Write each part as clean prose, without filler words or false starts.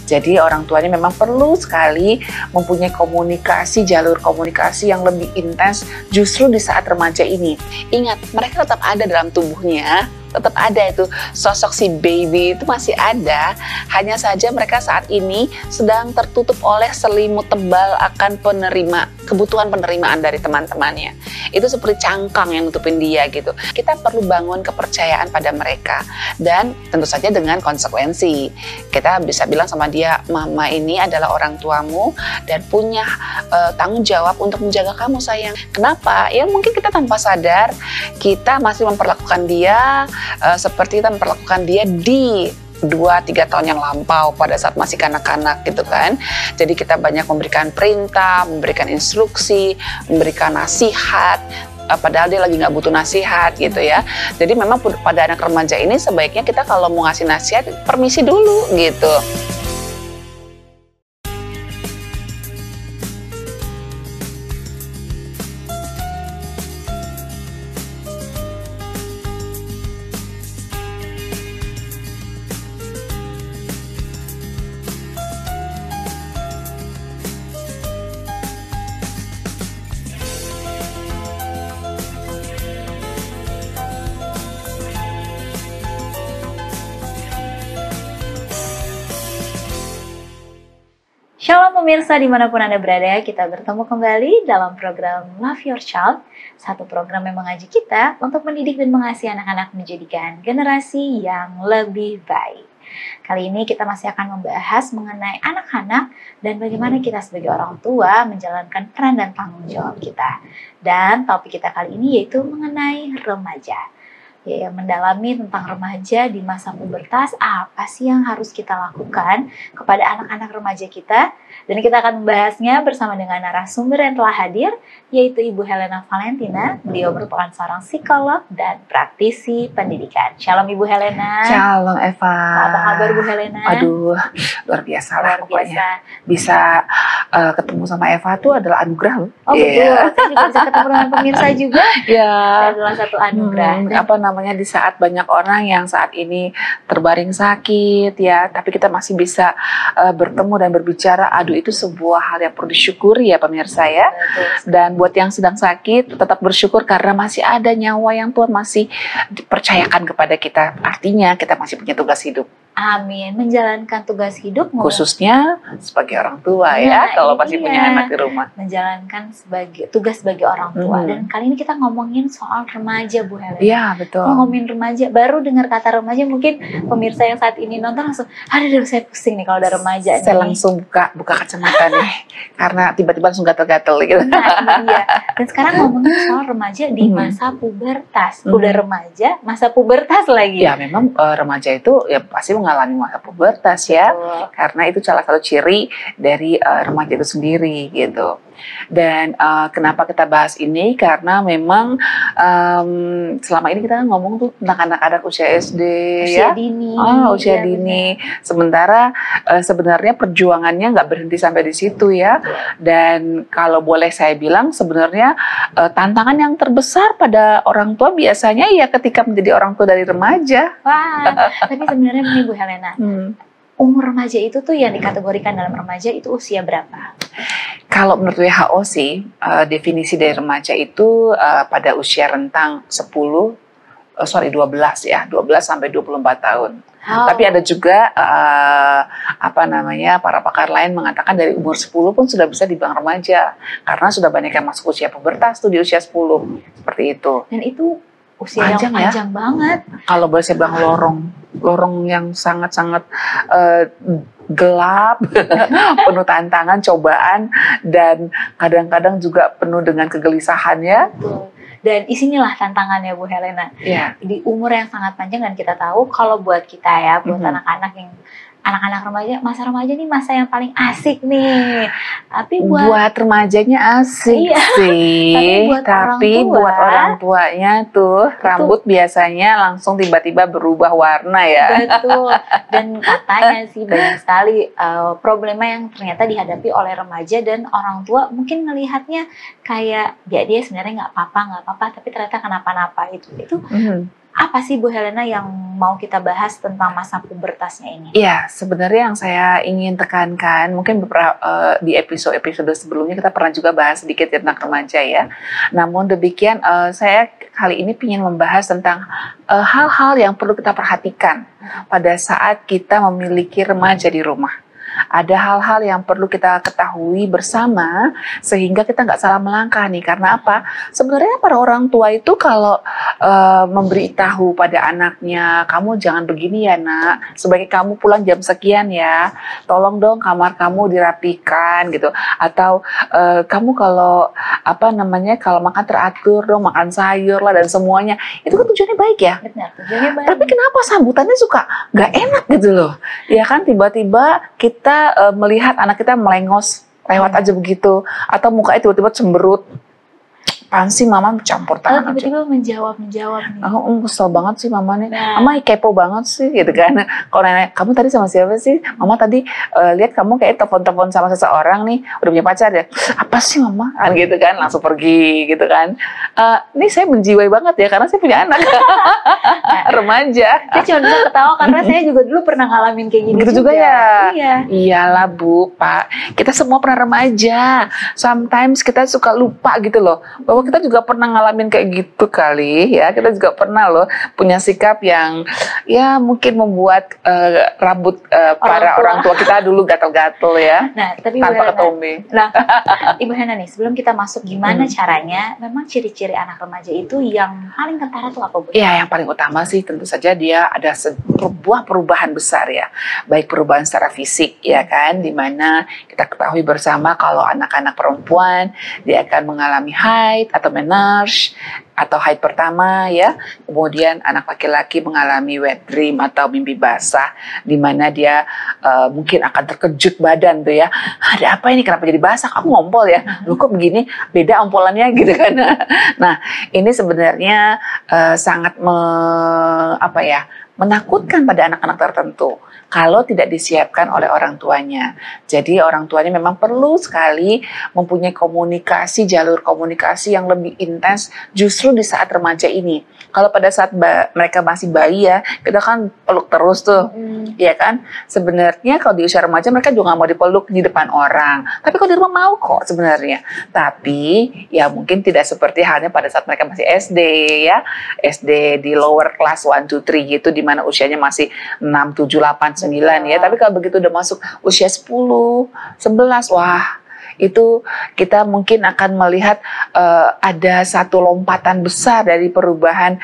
Jadi orang tuanya memang perlu sekali mempunyai komunikasi, jalur komunikasi yang lebih intens justru di saat remaja ini. Ingat, mereka tetap ada dalam tubuhnya, tetap ada itu sosok si baby itu masih ada, hanya saja mereka saat ini sedang tertutup oleh selimut tebal akan kebutuhan penerimaan dari teman-temannya. Itu seperti cangkang yang nutupin dia gitu. Kita perlu bangun kepercayaan pada mereka dan tentu saja dengan konsekuensi. Kita bisa bilang sama dia, mama ini adalah orang tuamu dan punya tanggung jawab untuk menjaga kamu sayang. Kenapa? Ya mungkin kita tanpa sadar kita masih memperlakukan dia seperti kita memperlakukan dia di 2-3 tahun yang lampau pada saat masih kanak-kanak gitu kan. Jadi kita banyak memberikan perintah, memberikan instruksi, memberikan nasihat, padahal dia lagi nggak butuh nasihat gitu ya. Jadi memang pada anak remaja ini sebaiknya kita kalau mau ngasih nasihat permisi dulu gitu. Shalom pemirsa dimanapun Anda berada, kita bertemu kembali dalam program Love Your Child, satu program yang mengajak kita untuk mendidik dan mengasihi anak-anak menjadikan generasi yang lebih baik. Kali ini kita masih akan membahas mengenai anak-anak dan bagaimana kita sebagai orang tua menjalankan peran dan tanggung jawab kita. Dan topik kita kali ini yaitu mengenai remaja. Ya, mendalami tentang remaja di masa pubertas, apa sih yang harus kita lakukan kepada anak-anak remaja kita. Dan kita akan membahasnya bersama dengan narasumber yang telah hadir, yaitu Ibu Helena Valentina. Beliau merupakan seorang psikolog dan praktisi pendidikan. Shalom Ibu Helena. Shalom Eva. Apa kabar Bu Helena? Aduh, luar biasa lah pokoknya. Bisa ketemu sama Eva itu adalah anugerah loh. Oh betul, saya juga bisa ketemu dengan pemirsa juga. Ya. Adalah satu anugerah. Apa namanya, di saat banyak orang yang saat ini terbaring sakit ya, tapi kita masih bisa bertemu dan berbicara. Aduh, itu sebuah hal yang perlu disyukuri ya pemirsa ya. Betul. Dan buat yang sedang sakit tetap bersyukur karena masih ada nyawa yang Tuhan masih dipercayakan kepada kita. Artinya kita masih punya tugas hidup. Amin, menjalankan tugas hidup Khususnya sebagai orang tua ya, kalau masih punya anak di rumah. Menjalankan tugas sebagai orang tua. Dan kali ini kita ngomongin soal remaja Bu Helena. Iya, betul. Ngomongin remaja, baru dengar kata remaja mungkin pemirsa yang saat ini nonton langsung, aduh saya pusing nih kalau ada remaja. Saya langsung buka kacamata nih, karena tiba-tiba langsung gatel-gatel gitu. Nah, iya. Dan sekarang ngomongin soal remaja di masa pubertas. Udah remaja, masa pubertas lagi. Ya memang remaja itu ya pasti mengalami masa pubertas ya. Betul. Karena itu salah satu ciri dari remaja itu sendiri gitu. Dan kenapa kita bahas ini? Karena memang selama ini kita ngomong tuh tentang anak-anak usia SD usia ya. dini. Usia dini. Sementara sebenarnya perjuangannya nggak berhenti sampai di situ ya. Dan kalau boleh saya bilang sebenarnya tantangan yang terbesar pada orang tua biasanya ya ketika menjadi orang tua dari remaja. Wah, tapi sebenarnya nih Bu Helena, umur remaja itu tuh yang dikategorikan dalam remaja itu usia berapa? Kalau menurut WHO sih, definisi dari remaja itu pada usia rentang 12 ya, 12 sampai 24 tahun. Tapi ada juga para pakar lain mengatakan dari umur 10 pun sudah bisa dibilang remaja karena sudah banyak yang masuk usia pubertas tuh di usia 10 seperti itu. Dan itu usia yang panjang banget. Kalau boleh saya bilang lorong yang sangat-sangat gelap, penuh tantangan, cobaan, dan kadang-kadang juga penuh dengan kegelisahan ya. Betul. Dan isinilah tantangannya Bu Helena. Di umur yang sangat panjang dan kita tahu kalau buat kita ya, buat anak-anak remaja, masa remaja nih masa yang paling asik nih. Tapi buat remajanya asik sih. Tapi buat orang tuanya tuh rambut biasanya langsung tiba-tiba berubah warna ya. Betul. Dan katanya sih banyak sekali problema yang ternyata dihadapi oleh remaja dan orang tua mungkin melihatnya kayak dia sebenarnya nggak apa-apa, tapi ternyata kenapa-napa itu. Apa sih Bu Helena yang mau kita bahas tentang masa pubertasnya ini? Iya, sebenarnya yang saya ingin tekankan, mungkin di episode sebelumnya kita pernah juga bahas sedikit tentang remaja ya. Namun demikian, saya kali ini ingin membahas tentang hal-hal yang perlu kita perhatikan pada saat kita memiliki remaja di rumah. Ada hal-hal yang perlu kita ketahui bersama sehingga kita nggak salah melangkah nih. Karena apa? Sebenarnya para orang tua itu kalau memberitahu pada anaknya, kamu jangan begini ya nak, sebaiknya kamu pulang jam sekian ya, tolong dong kamar kamu dirapikan gitu. Atau kamu kalau kalau makan teratur dong, makan sayur lah dan semuanya. Itu kan tujuannya baik ya. Benar, tujuannya baik. Tapi kenapa sambutannya suka nggak enak gitu loh? Ya kan tiba-tiba kita melihat anak kita melengos lewat aja begitu, atau mukanya tiba-tiba cemberut. Apaan sih mama campur tangan aja. Tiba-tiba menjawab nih. Kesel banget sih mama nih. Mama kepo banget sih gitu kan. Kalau nenek, kamu tadi sama siapa sih? Mama tadi lihat kamu kayak telepon-telepon sama seseorang nih, udah punya pacar ya. Apa sih mama? Kan gitu kan, langsung pergi gitu kan. Ini saya menjiwai banget ya karena saya punya anak remaja. Saya cuma bisa ketawa karena saya juga dulu pernah ngalamin kayak gini gitu juga ya. Iya. Iyalah Bu, Pak. Kita semua pernah remaja. Sometimes kita suka lupa gitu loh. Bahwa kita juga pernah ngalamin kayak gitu kali ya. Kita juga pernah loh punya sikap yang ya mungkin membuat rambut para orang tua kita dulu gatel-gatel ya. Nah, tapi tanpa ketombe. Nah, Ibu Hana nih, sebelum kita masuk gimana caranya, memang ciri-ciri anak remaja itu yang paling kentara tuh apa Bu? Ya, yang paling utama sih tentu saja dia ada sebuah perubahan besar ya. Baik perubahan secara fisik ya kan, dimana kita ketahui bersama kalau anak-anak perempuan dia akan mengalami haid atau menarche atau haid pertama ya. Kemudian anak laki-laki mengalami wet dream atau mimpi basah, di mana dia mungkin akan terkejut badan tuh ya. Ada apa ini? Kenapa jadi basah? Aku ngompol ya. Loh kok begini? Beda ompolannya gitu kan. Nah, ini sebenarnya sangat menakutkan pada anak-anak tertentu kalau tidak disiapkan oleh orang tuanya. Jadi orang tuanya memang perlu sekali mempunyai jalur komunikasi yang lebih intens justru di saat remaja ini. Kalau pada saat mereka masih bayi ya, kita kan peluk terus tuh, ya kan? Sebenarnya kalau di usia remaja mereka juga nggak mau dipeluk di depan orang. Tapi kalau di rumah mau kok sebenarnya. Tapi ya mungkin tidak seperti halnya pada saat mereka masih SD ya. SD di lower class 1, 2, 3 gitu, di mana usianya masih 6, 7, 8, 9 ya. Tapi kalau begitu udah masuk usia 10, 11, wah itu kita mungkin akan melihat ada satu lompatan besar dari perubahan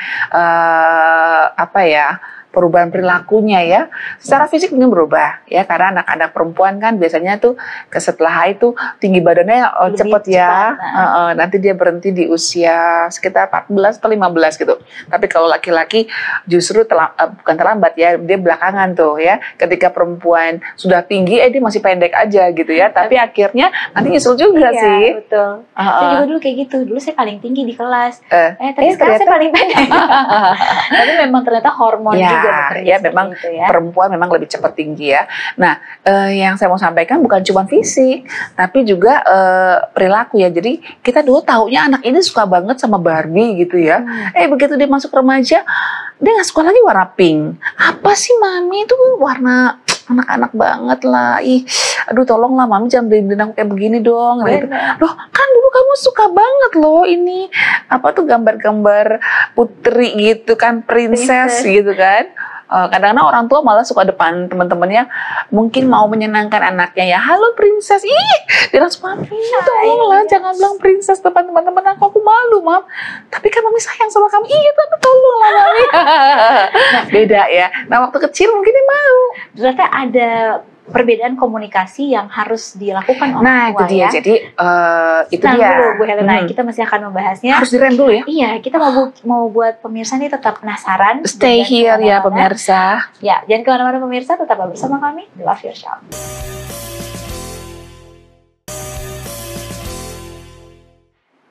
perubahan perilakunya ya. Secara fisik mungkin berubah ya, karena anak-anak perempuan kan biasanya tuh setelah itu tinggi badannya cepat ya. Nanti dia berhenti di usia sekitar 14 atau 15 gitu. Tapi kalau laki-laki justru bukan terlambat ya, dia belakangan tuh ya. Ketika perempuan sudah tinggi dia masih pendek aja gitu ya. Tapi akhirnya nanti nyusul juga sih. Iya, betul. Saya juga dulu kayak gitu. Dulu saya paling tinggi di kelas. Tapi sekarang ternyata saya paling pendek. Tapi memang ternyata hormon juga. Ya memang itu, ya. Perempuan memang lebih cepat tinggi ya. Nah, yang saya mau sampaikan bukan cuma fisik, tapi juga perilaku ya. Jadi kita dulu taunya anak ini suka banget sama Barbie gitu ya. Begitu dia masuk remaja, dia nggak suka lagi warna pink. Apa sih mami, itu warna anak-anak banget lah. Aduh tolonglah mami jangan beliin aku kayak begini dong. Gitu. Loh kan dulu kamu suka banget loh ini gambar-gambar putri gitu kan, princess gitu kan. Kadang-kadang orang tua malah suka depan teman-temannya mungkin mau menyenangkan anaknya ya, halo princess, dia langsung mami tolonglah jangan bilang princess depan teman-teman aku malu mam, tapi kan mami sayang sama kamu, tapi tolonglah mami. Beda ya. Nah waktu kecil mungkin dia mau. Ternyata ada perbedaan komunikasi yang harus dilakukan orang tua, itu dia. Ya. Jadi itu dia. Dulu Bu Helena, kita masih akan membahasnya. Harus direm dulu ya. Iya, kita mau buat pemirsa ini tetap penasaran. Stay here ya pemirsa. Ya, jangan kemana-mana pemirsa, tetaplah bersama kami di Love Your Child.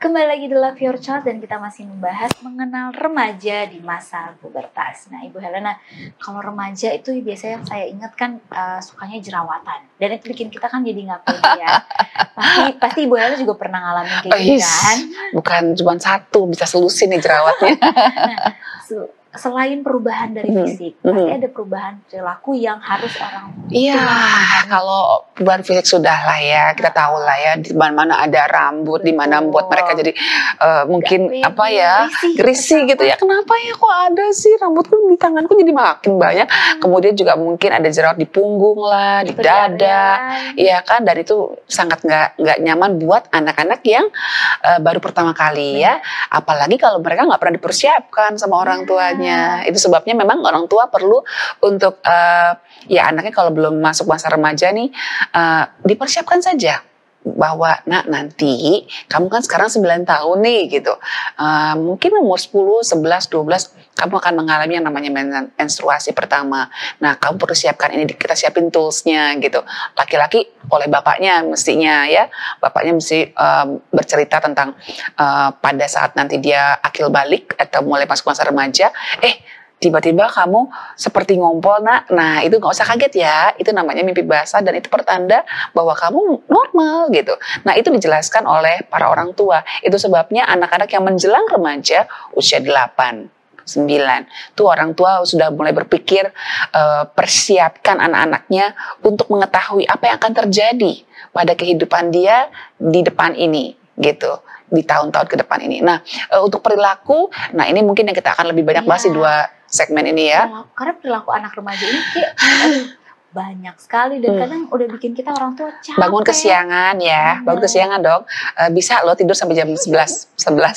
Kembali lagi di Love Your Child dan kita masih membahas mengenal remaja di masa pubertas. Nah, Ibu Helena, kalau remaja itu biasanya yang saya ingat kan sukanya jerawatan. Dan itu bikin kita kan jadi nggak pede ya. Pasti Ibu Helena juga pernah ngalamin kayak gitu kan? Bukan cuma satu, bisa selusin nih jerawatnya. selain perubahan dari fisik, pasti ada perubahan perilaku yang harus orang Iya, kalau perubahan fisik sudah lah ya, kita tahu lah ya, di mana-mana ada rambut, di mana buat mereka jadi mungkin apa ya, risih gitu ya. Kenapa ya kok ada sih rambutku di tanganku jadi makin banyak. Kemudian juga mungkin ada jerawat di punggung lah, di dada, ya kan. Dan itu sangat nggak nyaman buat anak-anak yang baru pertama kali ya. Apalagi kalau mereka nggak pernah dipersiapkan sama orang tuanya. Itu sebabnya memang orang tua perlu untuk ya anaknya kalau belum masuk masa remaja nih dipersiapkan saja bahwa nanti kamu kan sekarang 9 tahun nih gitu, mungkin umur 10, 11, 12 kamu akan mengalami yang namanya menstruasi pertama. Nah kamu perlu siapkan ini, kita siapin toolsnya gitu. Laki-laki oleh bapaknya mestinya ya, bapaknya mesti bercerita tentang pada saat nanti dia akil balik atau mulai masuk masa remaja, tiba-tiba kamu seperti ngompol, nah itu nggak usah kaget ya, itu namanya mimpi basah dan itu pertanda bahwa kamu normal gitu. Nah itu dijelaskan oleh para orang tua. Itu sebabnya anak-anak yang menjelang remaja usia 8, 9 tuh orang tua sudah mulai berpikir persiapkan anak-anaknya untuk mengetahui apa yang akan terjadi pada kehidupan dia di depan ini gitu, di tahun-tahun ke depan ini. Nah untuk perilaku, nah ini mungkin yang kita akan lebih banyak bahas di 2 segmen ini ya. Karena perilaku anak remaja ini kayak banyak sekali dan kadang udah bikin kita orang tua capek. Bangun kesiangan ya, bangun kesiangan dong. Bisa loh tidur sampai jam 11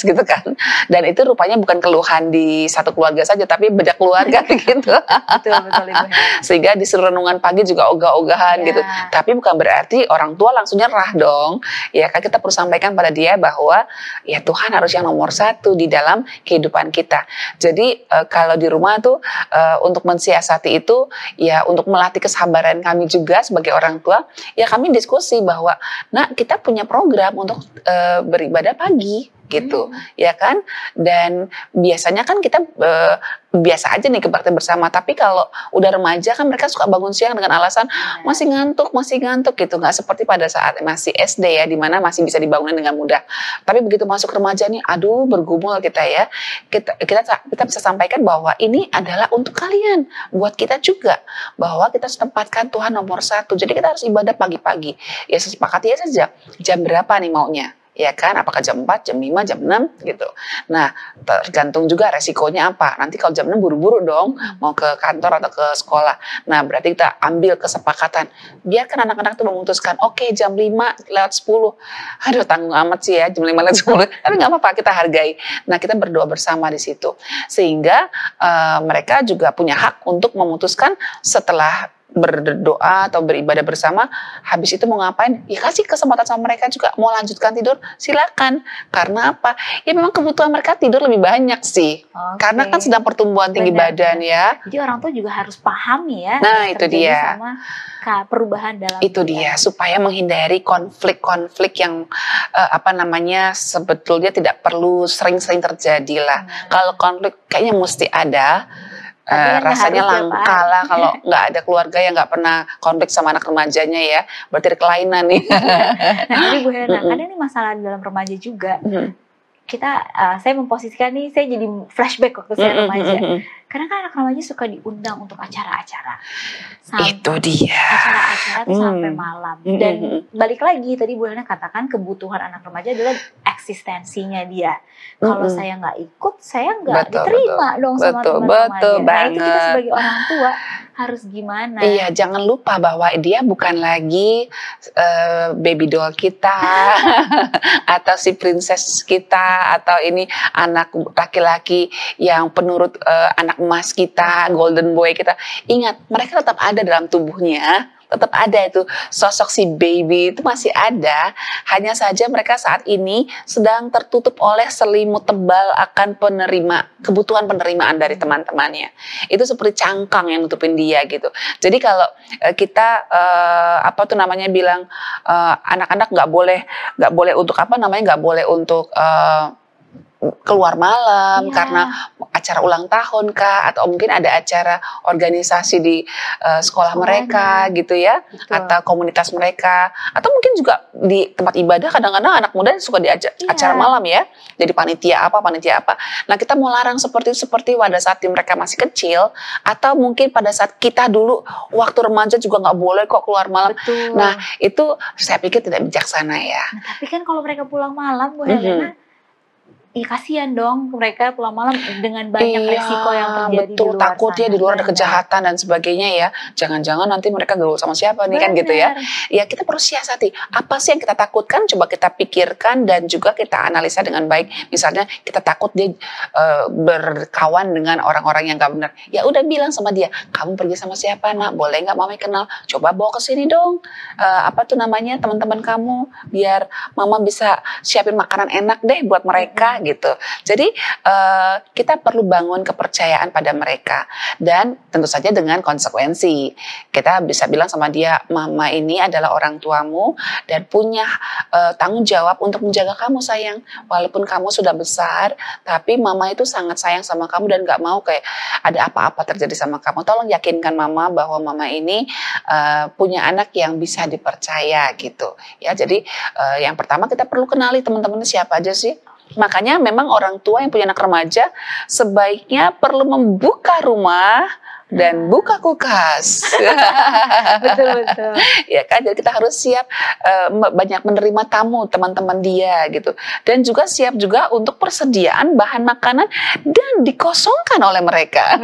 gitu kan. Dan itu rupanya bukan keluhan di satu keluarga saja, tapi banyak keluarga gitu. Betul, Ibu. Sehingga disuruh renungan pagi juga ogah-ogahan gitu. Tapi bukan berarti orang tua langsung nyerah dong. Ya kan kita perlu sampaikan pada dia bahwa ya Tuhan harus yang nomor 1 di dalam kehidupan kita. Jadi kalau di rumah tuh untuk mensiasati itu ya untuk melatih kesabaran kami juga sebagai orang tua, ya kami diskusi bahwa kita punya program untuk beribadah pagi gitu, ya kan. Dan biasanya kan kita biasa aja nih kebaktian bersama, tapi kalau udah remaja kan mereka suka bangun siang dengan alasan masih ngantuk gitu, nggak seperti pada saat masih SD ya, dimana masih bisa dibangunin dengan mudah. Tapi begitu masuk remaja nih, aduh bergumul kita ya, kita bisa sampaikan bahwa ini adalah untuk kalian, buat kita juga, bahwa kita tempatkan Tuhan nomor 1. Jadi kita harus ibadah pagi-pagi, ya sepakati ya saja jam berapa nih maunya, ya kan, apakah jam 4, jam 5, jam 6 gitu. Nah tergantung juga resikonya apa, nanti kalau jam 6 buru-buru dong mau ke kantor atau ke sekolah. Nah berarti kita ambil kesepakatan, biarkan anak-anak tuh memutuskan, oke, jam 5 lewat 10, aduh tanggung amat sih ya jam 5 lewat 10, tapi nggak apa-apa, kita hargai. Nah kita berdoa bersama di situ, sehingga mereka juga punya hak untuk memutuskan setelah berdoa atau beribadah bersama, habis itu mau ngapain, ya kasih kesempatan sama mereka juga. Mau lanjutkan tidur, silakan. Karena apa? Ya memang kebutuhan mereka tidur lebih banyak sih. Karena kan sedang pertumbuhan tinggi badan ya. Jadi orang tua juga harus pahami ya. Nah itu dia. Sama perubahan dalam itu dia, supaya menghindari konflik-konflik yang sebetulnya tidak perlu sering-sering terjadi lah. Kalau konflik kayaknya mesti ada. Rasanya langka lah kalau nggak ada keluarga yang nggak pernah konflik sama anak remajanya ya, berarti ada kelainan nih. Nah ini Bu Helena, kadang ini masalah dalam remaja juga. Saya memposisikan nih, saya jadi flashback waktu saya remaja. Karena kan anak remaja suka diundang untuk acara-acara. Itu dia. Acara-acara tuh sampai malam. Dan balik lagi, tadi Bu Helena katakan kebutuhan anak remaja adalah eksistensinya dia. Kalau saya nggak ikut, saya nggak diterima dong sama teman-teman remaja. Nah itu kita sebagai orang tua harus gimana? Iya, jangan lupa bahwa dia bukan lagi baby doll kita atau si princess kita, atau ini anak laki-laki yang penurut anak emas kita, golden boy kita. Ingat, mereka tetap ada dalam tubuhnya, tetap ada itu sosok si baby itu masih ada. Hanya saja mereka saat ini sedang tertutup oleh selimut tebal akan kebutuhan penerimaan dari teman-temannya. Itu seperti cangkang yang nutupin dia gitu. Jadi kalau kita bilang anak-anak nggak boleh untuk keluar malam karena acara ulang tahun kah, atau mungkin ada acara organisasi di sekolah mereka gitu ya, Betul. atau komunitas mereka, atau mungkin juga di tempat ibadah. Kadang-kadang anak muda suka diajak acara malam ya, jadi panitia apa. Nah, kita mau larang seperti pada saat mereka masih kecil, atau mungkin pada saat kita dulu waktu remaja juga nggak boleh kok keluar malam. Betul. Nah, itu saya pikir tidak bijaksana ya. Nah, tapi kan kalau mereka pulang malam, Bu Helena, ya kasihan dong mereka pulang malam dengan banyak resiko yang terjadi betul, di luar takutnya sana. di luar ada Benar. kejahatan dan sebagainya ya. Jangan-jangan nanti mereka gaul sama siapa nih kan gitu ya. Ya, kita perlu siasati. Apa sih yang kita takutkan? Coba kita pikirkan dan juga kita analisa dengan baik. Misalnya kita takut dia berkawan dengan orang-orang yang gak benar. Ya udah bilang sama dia, kamu pergi sama siapa nak? Boleh nggak mama kenal? Coba bawa ke sini dong. Apa tuh namanya teman-teman kamu, biar mama bisa siapin makanan enak deh buat mereka gitu. Jadi kita perlu bangun kepercayaan pada mereka, dan tentu saja dengan konsekuensi. Kita bisa bilang sama dia, mama ini adalah orang tuamu dan punya tanggung jawab untuk menjaga kamu sayang. Walaupun kamu sudah besar, tapi mama itu sangat sayang sama kamu dan gak mau kayak ada apa-apa terjadi sama kamu. Tolong yakinkan mama bahwa mama ini punya anak yang bisa dipercaya gitu ya. Jadi yang pertama kita perlu kenali teman-temannya siapa aja sih. Makanya memang orang tua yang punya anak remaja sebaiknya perlu membuka rumah dan buka kulkas. Betul. Ya kan, jadi kita harus siap banyak menerima tamu teman-teman dia gitu, dan juga siap juga untuk persediaan bahan makanan dan dikosongkan oleh mereka.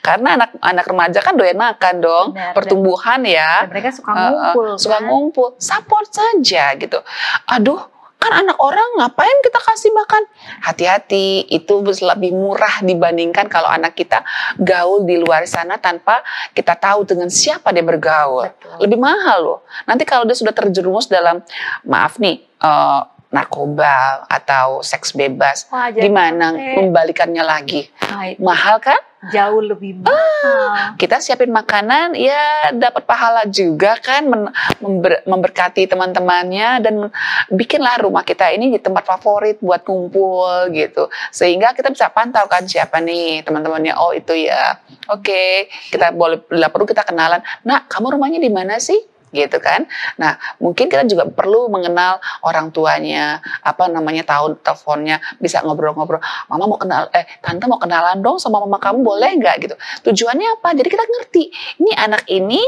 Karena anak remaja kan doyan makan dong. Benar, pertumbuhan ya. Dan mereka suka ngumpul. Suka ngumpul, support saja gitu. Aduh, kan anak orang ngapain kita kasih makan? Hati-hati, itu lebih murah dibandingkan kalau anak kita gaul di luar sana tanpa kita tahu dengan siapa dia bergaul. Betul. Lebih mahal loh. Nanti kalau dia sudah terjerumus dalam, maaf nih, narkoba atau seks bebas, gimana membalikannya lagi? Mahal kan? Jauh lebih mahal. Kita siapin makanan, ya dapat pahala juga kan, memberkati teman-temannya, dan bikinlah rumah kita ini di tempat favorit buat kumpul gitu. Sehingga kita bisa pantau kan siapa nih teman-temannya. Oh itu ya, oke. Kita boleh, bila perlu kita kenalan. Nah, kamu rumahnya di mana sih? Gitu kan. Nah, mungkin kita juga perlu mengenal orang tuanya, tahu teleponnya, bisa ngobrol-ngobrol. Mama mau tante mau kenalan dong sama mama kamu, boleh nggak gitu. Tujuannya apa? Jadi kita ngerti ini anak ini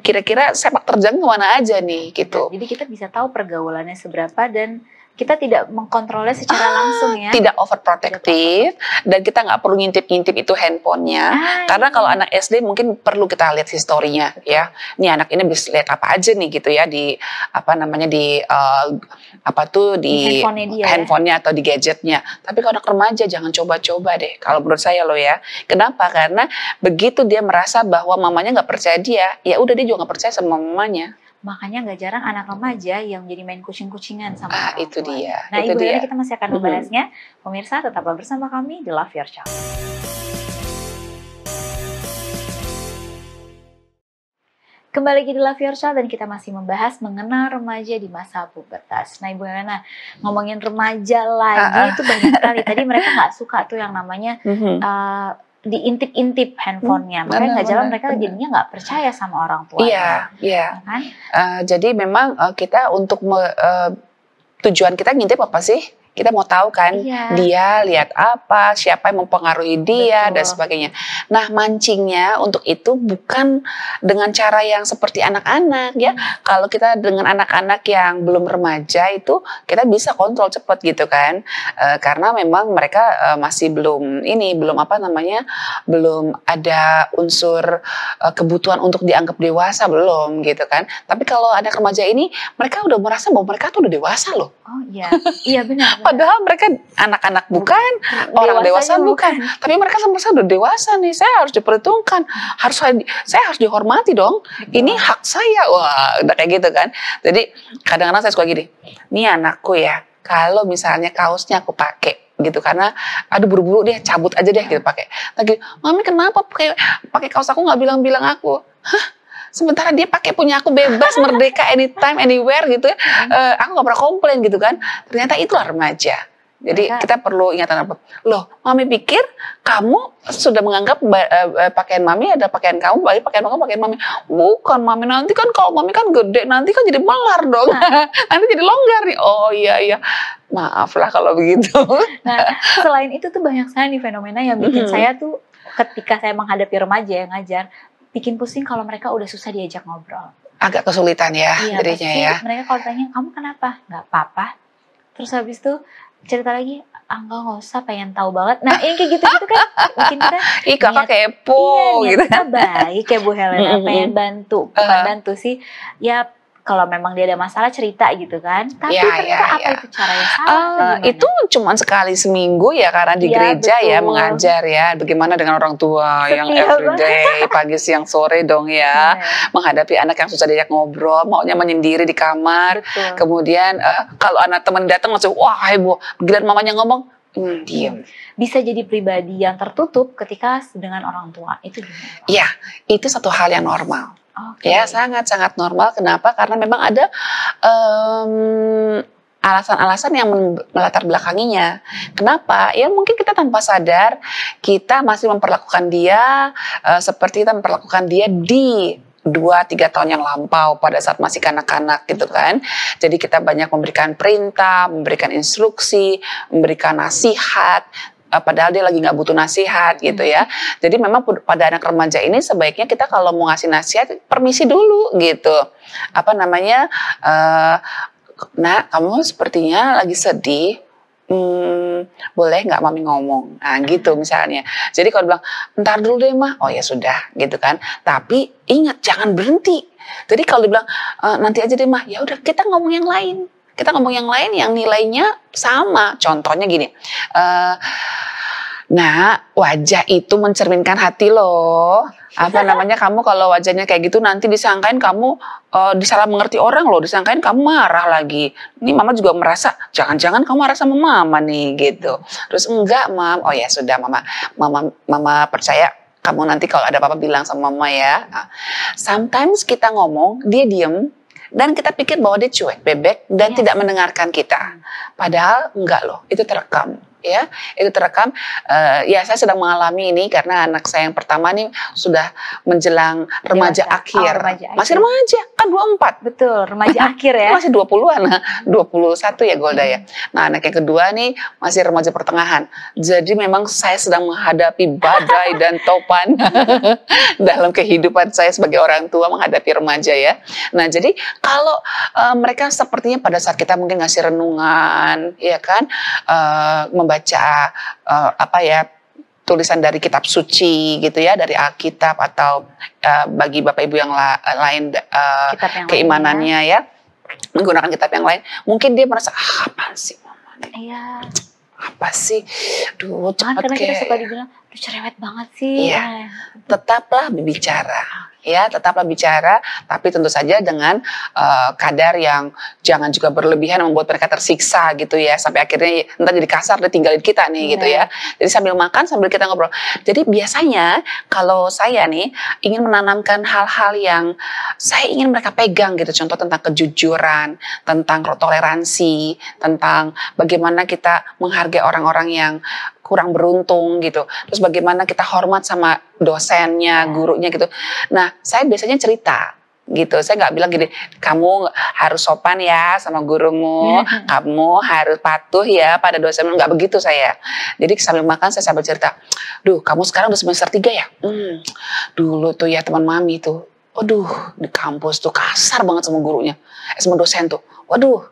kira-kira sepak terjangnya kemana aja nih gitu. Jadi kita bisa tahu pergaulannya seberapa dan kita tidak mengkontrolnya secara langsung ya. Tidak overprotective, dan kita nggak perlu ngintip-ngintip itu handphonenya. Karena kalau anak SD mungkin perlu kita lihat historinya ya. Ini anak ini bisa lihat apa aja nih gitu ya di handphonenya atau di gadgetnya. Tapi kalau anak remaja jangan coba-coba deh. Kalau menurut saya loh ya. Kenapa? Karena begitu dia merasa bahwa mamanya nggak percaya dia, ya udah dia juga nggak percaya sama mamanya. Makanya nggak jarang anak remaja yang jadi main kucing-kucingan sama orang itu tua. dia. Nah, Ibu Helena, kita masih akan membahasnya. Pemirsa, tetaplah bersama kami di Love Your Child. Kembali lagi di Love Your Child dan kita masih membahas mengenal remaja di masa pubertas. Nah, Ibu Helena, ngomongin remaja lagi itu banyak sekali. Tadi mereka nggak suka tuh yang namanya diintip-intip handphonenya. Makanya nggak jalan, mereka jadinya nggak percaya sama orang tuanya. Iya. Kan? Jadi memang kita untuk tujuan kita ngintip apa sih? Kita mau tahu kan dia lihat apa, siapa yang mempengaruhi dia, dan sebagainya. Nah, mancingnya untuk itu bukan dengan cara yang seperti anak-anak ya. Kalau kita dengan anak-anak yang belum remaja itu kita bisa kontrol cepat gitu kan. Karena memang mereka masih belum ada unsur kebutuhan untuk dianggap dewasa, belum gitu kan. Tapi kalau anak remaja ini mereka udah merasa bahwa mereka tuh udah dewasa loh. Oh iya, iya benar. Padahal mereka anak-anak bukan, orang dewasa bukan. Tapi mereka merasa udah dewasa nih, saya harus diperhitungkan, saya harus dihormati dong. Betul. Ini hak saya, wah udah kayak gitu kan. Jadi kadang-kadang saya suka gini, nih anakku ya, kalau misalnya kaosnya aku pakai gitu, karena aduh buru-buru deh cabut aja deh gitu pakai. Lagi, mami kenapa pakai kaos aku nggak bilang-bilang aku? Hah? Sementara dia pakai punya aku bebas, merdeka, anytime, anywhere gitu ya. Aku gak pernah komplain gitu kan. Ternyata itulah remaja. Jadi kita perlu ingatan apa? Loh, mami pikir kamu sudah menganggap pakaian mami ada pakaian kamu, pakaian kamu pakaian mami. Bukan, mami, nanti kan kalau mami kan gede, nanti kan jadi melar dong. Nanti jadi longgar nih. Oh iya, maaf lah kalau begitu. Nah, selain itu tuh banyak sekali nih fenomena yang bikin saya tuh ketika saya menghadapi remaja yang ngajar, bikin pusing kalau mereka udah susah diajak ngobrol. Agak kesulitan ya dirinya ya. Mereka kalau tanya, kamu kenapa? Nggak apa-apa. Terus habis itu cerita lagi, nggak usah, pengen tahu banget. Nah, yang kayak gitu-gitu kan mungkin kita kakak kepo gitu. Kita baik ya Bu Helena, pengen bantu. Bukan bantu sih, ya kalau memang dia ada masalah cerita gitu kan. Tapi ternyata apa itu caranya salah? Itu cuma sekali seminggu ya, karena di gereja betul. Ya mengajar ya. Bagaimana dengan orang tua yang everyday pagi siang sore dong ya, menghadapi anak yang susah diajak ngobrol, maunya menyendiri di kamar. Betul. Kemudian kalau anak teman datang langsung wah heboh, giliran mamanya ngomong diam. Bisa jadi pribadi yang tertutup ketika dengan orang tua. Itu gimana? Iya, itu satu hal yang normal. Ya, sangat-sangat normal. Kenapa? Karena memang ada alasan-alasan yang melatar belakanginya. Kenapa? Ya mungkin kita tanpa sadar kita masih memperlakukan dia seperti kita memperlakukan dia di 2-3 tahun yang lampau pada saat masih kanak-kanak gitu kan. Jadi kita banyak memberikan perintah, memberikan instruksi, memberikan nasihat, padahal dia lagi nggak butuh nasihat gitu ya. Jadi memang pada anak remaja ini sebaiknya kita kalau mau ngasih nasihat permisi dulu gitu. Nah, kamu sepertinya lagi sedih. Boleh nggak mami ngomong? Nah gitu misalnya. Jadi kalau bilang ntar dulu deh mah, oh ya sudah gitu kan. Tapi ingat jangan berhenti. Jadi kalau dibilang nanti aja deh mah, ya udah kita ngomong yang lain. Kita ngomong yang lain yang nilainya sama. Contohnya gini, nah wajah itu mencerminkan hati loh. Kamu kalau wajahnya kayak gitu nanti disangkain kamu disalah mengerti orang loh, disangkain kamu marah lagi. Ini mama juga merasa jangan-jangan kamu marah sama mama nih gitu. Terus enggak mam, oh ya sudah mama percaya kamu nanti kalau ada apa-apa bilang sama mama ya. Sometimes kita ngomong dia diem dan kita pikir bahwa dia cuek, bebek dan tidak mendengarkan kita. Padahal enggak loh, itu terekam. Ya, itu terekam. Ya saya sedang mengalami ini karena anak saya yang pertama nih sudah menjelang remaja akhir. Masih remaja, kan 24. Betul, remaja akhir ya. Masih 20-an, 21 ya Golda ya. Nah, anak yang kedua nih masih remaja pertengahan. Jadi memang saya sedang menghadapi badai dan topan dalam kehidupan saya sebagai orang tua menghadapi remaja ya. Nah, jadi kalau mereka sepertinya pada saat kita mungkin ngasih renungan, ya kan, membaca tulisan dari kitab suci gitu ya, dari Alkitab atau bagi Bapak Ibu yang lain keimanannya ya, menggunakan kitab yang lain, mungkin dia merasa apaan sih mama? Iya. Apa sih? Duh, cepet karena kita suka dibilang, cerewet banget sih. Iya. Tetaplah berbicara. Ya, tetaplah bicara, tapi tentu saja dengan kadar yang jangan juga berlebihan membuat mereka tersiksa gitu ya, sampai akhirnya entah jadi kasar, dia tinggalin kita nih gitu ya. Jadi sambil makan, sambil kita ngobrol. Jadi biasanya kalau saya nih ingin menanamkan hal-hal yang saya ingin mereka pegang gitu, contoh tentang kejujuran, tentang toleransi, tentang bagaimana kita menghargai orang-orang yang kurang beruntung gitu. Terus bagaimana kita hormat sama dosennya, gurunya gitu. Nah, saya biasanya cerita gitu. Saya nggak bilang gini, kamu harus sopan ya sama gurumu, kamu harus patuh ya pada dosenmu. Nggak begitu saya. Jadi sambil makan saya sambil cerita, duh kamu sekarang udah semester 3 ya? Dulu tuh ya teman mami tuh, aduh di kampus tuh kasar banget sama gurunya, sama dosen tuh. Waduh,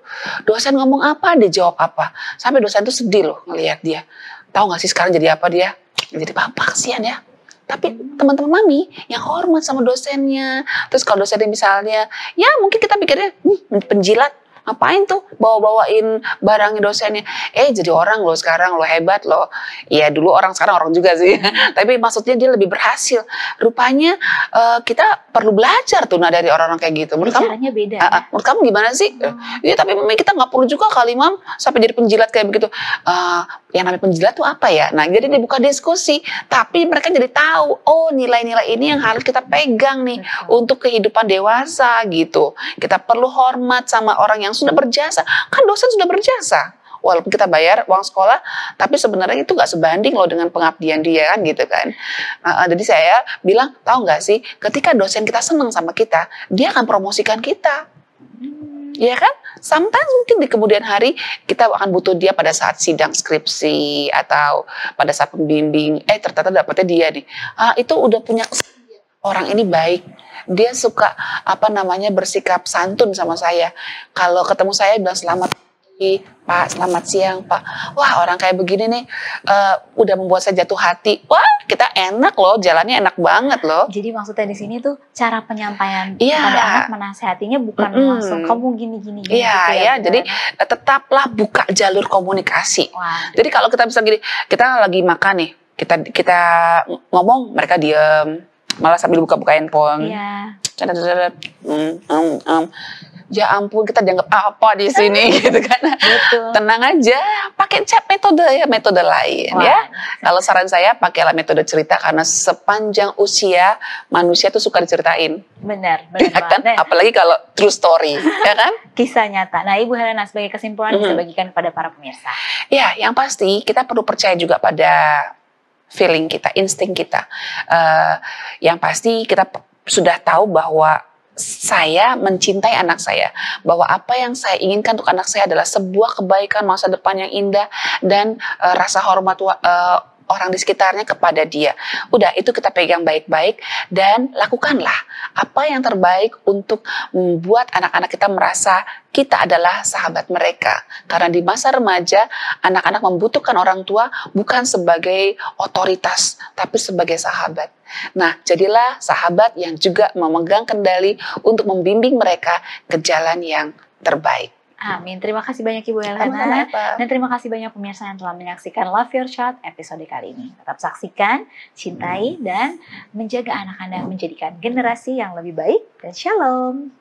dosen ngomong apa, dia jawab apa. Sampai dosen tuh sedih loh ngelihat dia. Tahu nggak sih sekarang jadi apa dia? Jadi bapak kasihan ya. Tapi teman-teman mami yang hormat sama dosennya. Terus kalau dosennya misalnya, ya mungkin kita pikirnya penjilat. Ngapain tuh bawa-bawain barangnya dosennya. Jadi orang loh sekarang, lo hebat loh. Ya dulu orang, sekarang orang juga sih. Tapi maksudnya dia lebih berhasil. Rupanya kita perlu belajar tuh dari orang-orang kayak gitu. Menurut caranya kamu, beda ya? Menurut kamu gimana sih? Ya tapi kita nggak perlu juga kali mam sampai jadi penjilat kayak begitu. Yang namanya penjilat tuh apa ya? Nah jadi dibuka diskusi. Tapi mereka jadi tahu, oh nilai-nilai ini yang harus kita pegang nih untuk kehidupan dewasa gitu. Kita perlu hormat sama orang yang sudah berjasa. Kan dosen sudah berjasa walaupun kita bayar uang sekolah, tapi sebenarnya itu nggak sebanding loh dengan pengabdian dia kan gitu kan. Jadi saya bilang, tahu nggak sih, ketika dosen kita seneng sama kita, dia akan promosikan kita. Ya kan? Sometimes mungkin di kemudian hari kita akan butuh dia pada saat sidang skripsi atau pada saat pembimbing. Ternyata dapetnya dia nih. Itu udah punya orang ini baik. Dia suka bersikap santun sama saya. Kalau ketemu saya bilang selamat pagi, Pak, selamat siang, Pak. Wah, orang kayak begini nih udah membuat saya jatuh hati. Wah, kita enak loh, jalannya enak banget loh. Jadi maksudnya di sini tuh cara penyampaian Iya. pada anak menasehatinya bukan langsung kamu gini gitu Iya, ya. jadi tetaplah buka jalur komunikasi. Wah. Jadi kalau kita bisa gini, kita lagi makan nih, kita ngomong, mereka diem, malah sambil buka-buka handphone. Iya. Ya ampun, kita dianggap apa di sini gitu kan. Betul. Tenang aja, pakai metode lain. Wah. Ya. Kalau saran saya pakailah metode cerita, karena sepanjang usia manusia tuh suka diceritain. Benar Ya kan? banget. Apalagi kalau true story, ya kan? Kisah nyata. Nah, Ibu Helena sebagai kesimpulan bisa bagikan kepada para pemirsa. Ya, yang pasti kita perlu percaya juga pada feeling kita, insting kita. Yang pasti kita sudah tahu bahwa saya mencintai anak saya, bahwa apa yang saya inginkan untuk anak saya adalah sebuah kebaikan, masa depan yang indah, dan rasa hormat orang di sekitarnya kepada dia. Udah, itu kita pegang baik-baik dan lakukanlah apa yang terbaik untuk membuat anak-anak kita merasa kita adalah sahabat mereka. Karena di masa remaja, anak-anak membutuhkan orang tua bukan sebagai otoritas, tapi sebagai sahabat. Nah, jadilah sahabat yang juga memegang kendali untuk membimbing mereka ke jalan yang terbaik. Amin. Terima kasih banyak Ibu Helena. Dan terima kasih banyak pemirsa yang telah menyaksikan Love Your Child episode kali ini. Tetap saksikan, cintai, dan menjaga anak Anda menjadikan generasi yang lebih baik. Dan shalom.